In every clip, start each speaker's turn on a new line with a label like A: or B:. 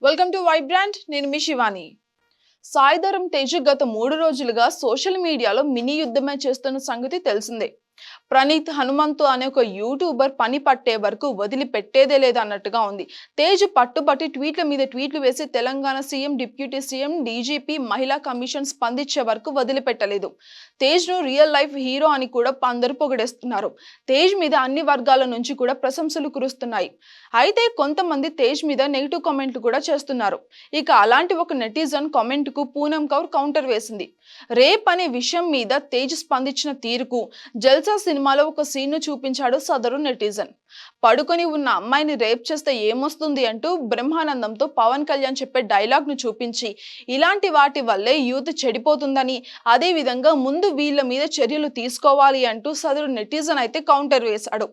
A: Welcome to Vibrant. నేను మీ శివాని. సాయిధరం తేజ్ గత 3 రోజులుగా సోషల్ మీడియాలో మినీ యుద్ధమే చేస్తున్న సంగతి తెలిసిందే. ప్రణీత్ హనుమంతు అనే ఒక యూట్యూబర్ పని పట్టే వరకు వదిలిపెట్టేదే లేదన్నట్టుగా ఉంది. తేజ్ పట్టుబట్టి ట్వీట్ల మీద ట్వీట్లు వేసి Telangana CM, deputy CM, DGP, మహిళా కమిషన్ స్పందించే వరకు వదిలిపెట్టలేదు. తేజ్ ను రియల్ లైఫ్ హీరో అని కూడా అందరూ పొగిడేస్తున్నారు. తేజ్ మీద అన్ని వర్గాల నుంచి కూడా ప్రశంసలు కురుస్తున్నాయి. అయితే కొంతమంది తేజ్ మీద నెగిటివ్ కామెంట్లు కూడా చేస్తున్నారు. ఇక అలాంటి ఒక నెటిజన్ కామెంట్ కు పూనం కౌర్ కౌంటర్ వేసింది. రేప్ అనే విషయం మీద తేజ్ స్పందించిన తీరుకు జల్సా సినిమాలో ఒక సీన్ ను చూపించాడు సదరు నెటిజన్. పడుకొని ఉన్న అమ్మాయిని రేప్ చేస్తే ఏమొస్తుంది అంటూ బ్రహ్మానందంతో పవన్ కళ్యాణ్ చెప్పే డైలాగ్ ను చూపించి, ఇలాంటి వాటి వల్లే యూత్ చెడిపోతుందని, అదే విధంగా ముందు వీళ్ళ మీద చర్యలు తీసుకోవాలి అంటూ సదరు నెటిజన్ అయితే కౌంటర్ వేశాడు.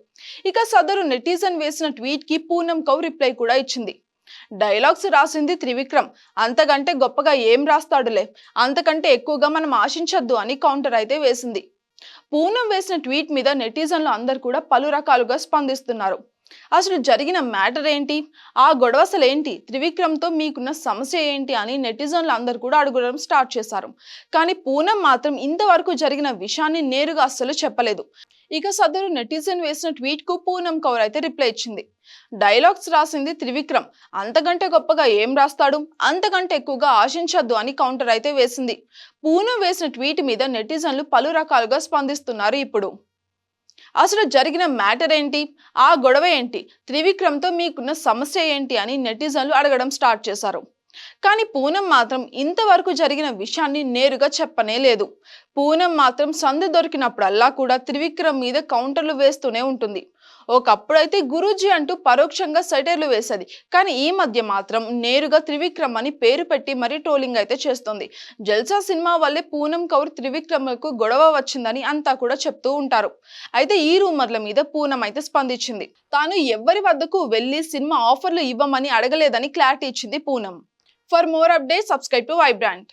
A: ఇక సదరు నెటిజన్ వేసిన ట్వీట్ కి పూనం కౌర్ రిప్లై కూడా ఇచ్చింది. డైలాగ్స్ రాసింది త్రివిక్రమ్, అంతకంటే గొప్పగా ఏం రాస్తాడులే, అంతకంటే ఎక్కువగా మనం ఆశించొద్దు అని కౌంటర్ అయితే వేసింది. పూనం వేసిన ట్వీట్ మీద నెటిజన్లు అందరు కూడా పలు రకాలుగా స్పందిస్తున్నారు. అసలు జరిగిన మ్యాటర్ ఏంటి, ఆ గొడవ అసలు ఏంటి, త్రివిక్రమ్తో మీకున్న సమస్య ఏంటి అని నెటిజన్లు అందరు కూడా అడగడం స్టార్ట్ చేశారు. కానీ పూనం మాత్రం ఇంతవరకు జరిగిన విషయాన్ని నేరుగా అస్సలు చెప్పలేదు. ఇక సదరు నెటిజన్ వేసిన ట్వీట్ కు పూనం కౌర్ అయితే రిప్లై ఇచ్చింది. డైలాగ్స్ రాసింది త్రివిక్రమ్, అంతకంటే గొప్పగా ఏం రాస్తాడు, అంతకంటే ఎక్కువగా ఆశించొద్దు అని కౌంటర్ అయితే వేసింది. పూనం వేసిన ట్వీట్ మీద నెటిజన్లు పలు రకాలుగా స్పందిస్తున్నారు. ఇప్పుడు అసలు జరిగిన మ్యాటర్ ఏంటి, ఆ గొడవ ఏంటి, త్రివిక్రమ్తో మీకున్న సమస్య ఏంటి అని నెటిజన్లు అడగడం స్టార్ట్ చేశారు. కానీ పూనం మాత్రం ఇంతవరకు జరిగిన విషయాన్ని నేరుగా చెప్పనే లేదు. పూనం మాత్రం సందు దొరికినప్పుడల్లా కూడా త్రివిక్రమ్ మీద కౌంటర్లు వేస్తూనే ఉంటుంది. ఒకప్పుడైతే గురూజీ అంటూ పరోక్షంగా సెటైర్లు వేసేది. కానీ ఈ మధ్య మాత్రం నేరుగా త్రివిక్రమ్ అని పేరు పెట్టి మరీ ట్రోలింగ్ అయితే చేస్తుంది. జల్సా సినిమా వల్లే పూనం కౌర్ త్రివిక్రమ్లకు గొడవ వచ్చిందని అంతా కూడా చెప్తూ ఉంటారు. అయితే ఈ రూమర్ల మీద పూనం అయితే స్పందించింది. తాను ఎవ్వరి వద్దకు వెళ్లి సినిమా ఆఫర్లు ఇవ్వమని అడగలేదని క్లారిటీ ఇచ్చింది Poonam. For more updates, subscribe to Vibrant.